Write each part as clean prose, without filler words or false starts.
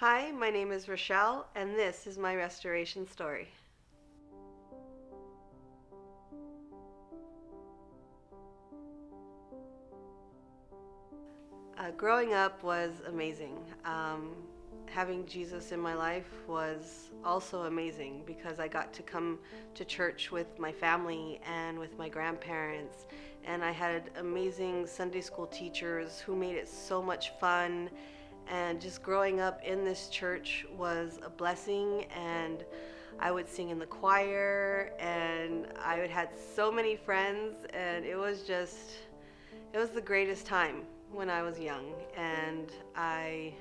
Hi, my name is Rochelle, and this is my restoration story. Growing up was amazing. Having Jesus in my life was also amazing because I got to come to church with my family and with my grandparents, and I had amazing Sunday school teachers who made it so much fun. And just growing up in this church was a blessing, and I would sing in the choir, and I would had so many friends, and it was the greatest time when I was young, and I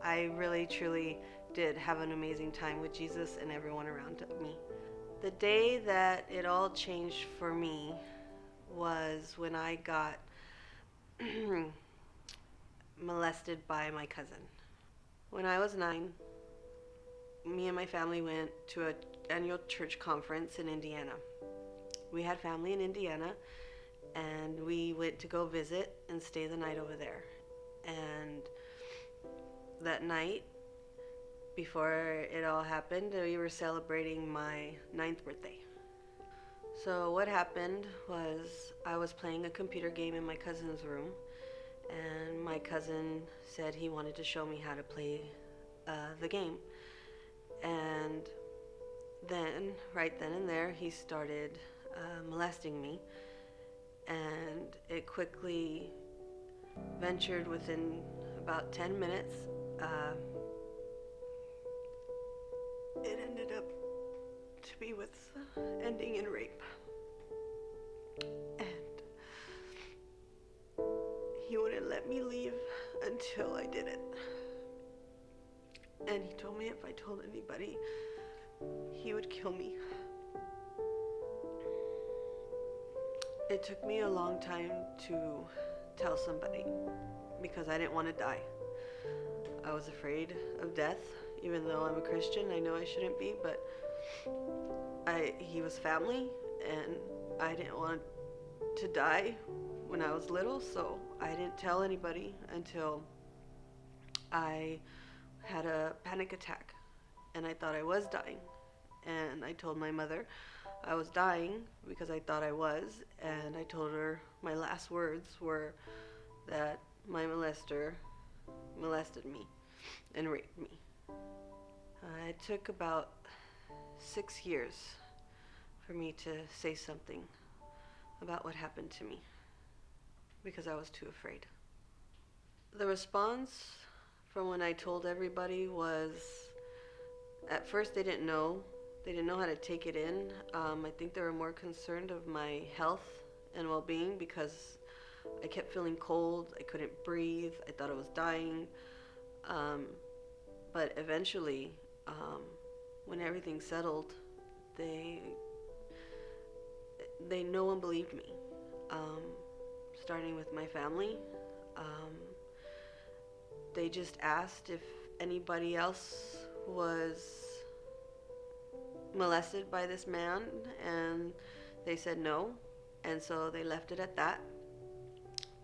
really truly did have an amazing time with Jesus and everyone around me. The day that it all changed for me was when I got molested by my cousin. When I was 9, me and my family went to an annual church conference in Indiana. We had family in Indiana, and we went to go visit and stay the night over there. And that night, before it all happened, we were celebrating my ninth birthday. So what happened was I was playing a computer game in my cousin's room, and my cousin said he wanted to show me how to play the game. And then, right then and there, he started molesting me, and it quickly ventured within about 10 minutes. Uh, it ended up to be with ending in rape. And he wouldn't let me leave until I did it. And he told me if I told anybody, he would kill me. It took me a long time to tell somebody because I didn't want to die. I was afraid of death, even though I'm a Christian. I know I shouldn't be, but he was family, and I didn't want to die when I was little, so I didn't tell anybody until I had a panic attack, and I thought I was dying. And I told my mother I was dying because I thought I was, and I told her my last words were that my molester molested me and raped me. It took about 6 years for me to say something about what happened to me because I was too afraid. The response from when I told everybody was at first they didn't know. They didn't know how to take it in. I think they were more concerned of my health and well-being because I kept feeling cold. I couldn't breathe. I thought I was dying. Um, but eventually, when everything settled, they no one believed me. Um, Starting with my family, um, they just asked if anybody else was molested by this man, and they said no, and so they left it at that.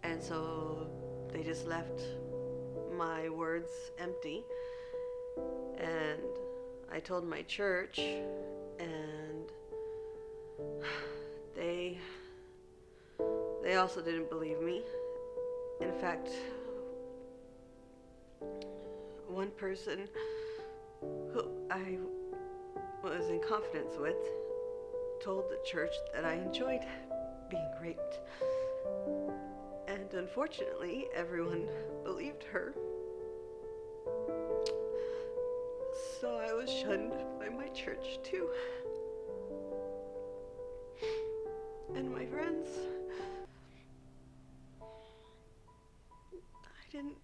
And so they just left my words empty. And I told my church, and they they also didn't believe me. In fact, one person who I was in confidence with told the church that I enjoyed being raped. And unfortunately, everyone believed her. So I was shunned by my church too. And my friends. I didn't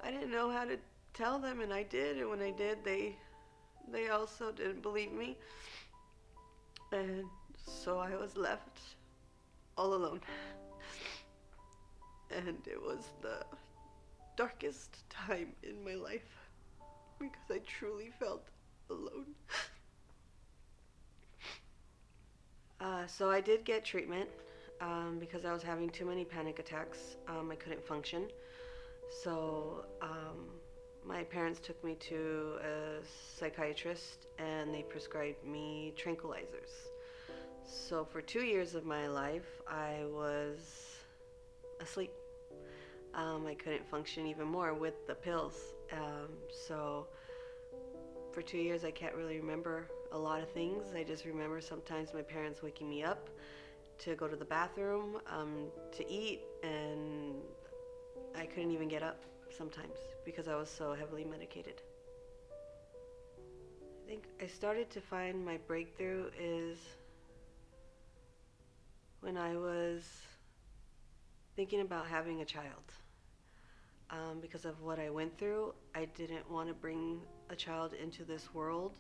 I didn't know how to tell them, and I did, and when I did, they also didn't believe me. And so I was left all alone. And it was the darkest time in my life because I truly felt alone. So I did get treatment because I was having too many panic attacks. I couldn't function. So my parents took me to a psychiatrist and they prescribed me tranquilizers. So for 2 years of my life, I was asleep. I couldn't function even more with the pills. So for 2 years, I can't really remember a lot of things. I just remember sometimes my parents waking me up to go to the bathroom, to eat, and I couldn't even get up sometimes because I was so heavily medicated. I think I started to find my breakthrough is when I was thinking about having a child. Because of what I went through, I didn't want to bring a child into this world,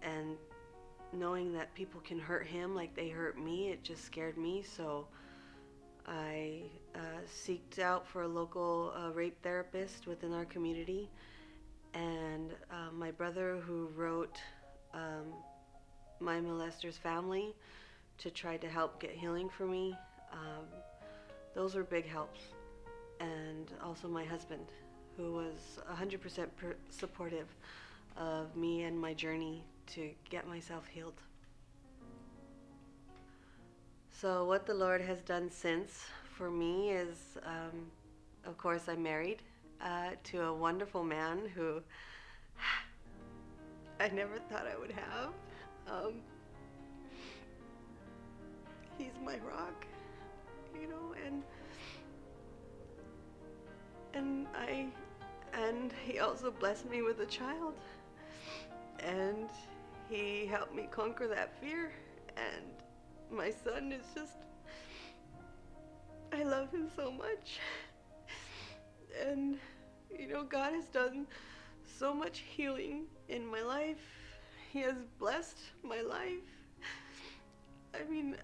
and knowing that people can hurt him like they hurt me, it just scared me. So I seeked out for a local rape therapist within our community, and my brother, who wrote My Molester's Family to try to help get healing for me, those were big helps. And also my husband, who was 100% supportive of me and my journey to get myself healed. So what the Lord has done since for me is, of course, I'm married to a wonderful man who I never thought I would have. He's my rock, and he also blessed me with a child, and he helped me conquer that fear. And my son is just, I love him so much. And God has done so much healing in my life. He has blessed my life. I mean,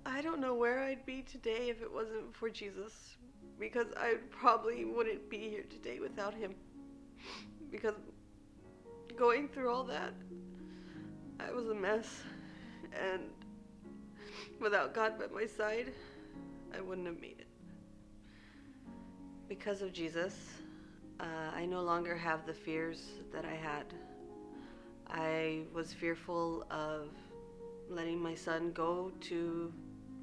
I don't know where I'd be today if it wasn't for Jesus, because I probably wouldn't be here today without him. Because going through all that, I was a mess, and without God by my side, I wouldn't have made it. Because of Jesus, I no longer have the fears that I had. I was fearful of letting my son go to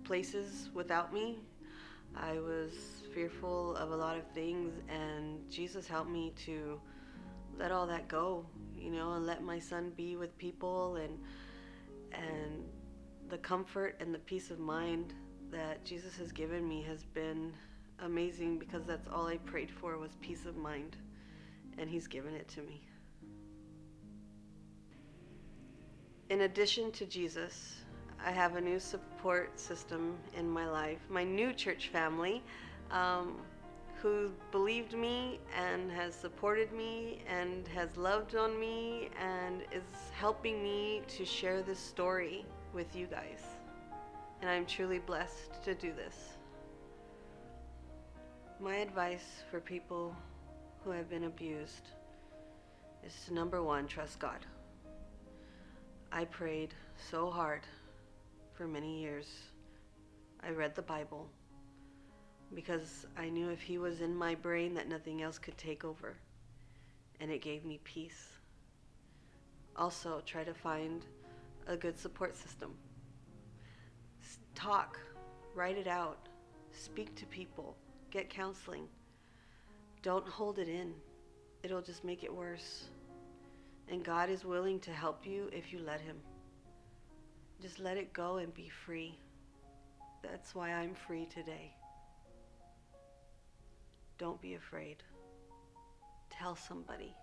places without me. I was fearful of a lot of things, and Jesus helped me to let all that go, and let my son be with people, and the comfort and the peace of mind that Jesus has given me has been amazing, because that's all I prayed for was peace of mind, and he's given it to me. In addition to Jesus, I have a new support system in my life, my new church family, who believed me and has supported me and has loved on me and is helping me to share this story with you guys. And I'm truly blessed to do this. My advice for people who have been abused is to, number one, trust God. I prayed so hard for many years. I read the Bible because I knew if he was in my brain that nothing else could take over, and it gave me peace. Also, try to find a good support system. Talk, write it out, speak to people, get counseling. Don't hold it in. It'll just make it worse. And God is willing to help you if you let him. Just let it go and be free. That's why I'm free today. Don't be afraid. Tell somebody.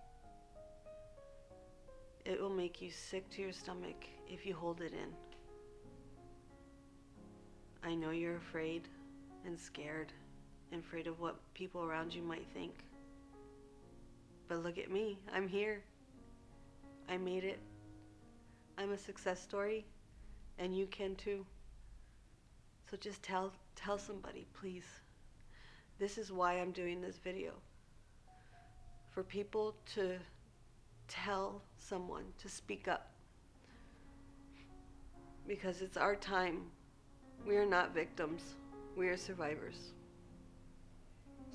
It will make you sick to your stomach if you hold it in. I know you're afraid and scared and afraid of what people around you might think. But look at me. I'm here. I made it. I'm a success story, and you can too. So just tell somebody, please. This is why I'm doing this video. For people to tell someone to speak up. Because it's our time. We are not victims. We are survivors.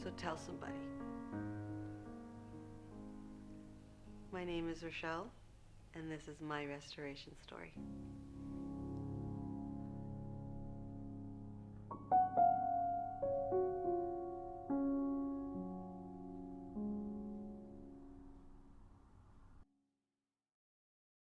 So tell somebody. My name is Rochelle, and this is my restoration story.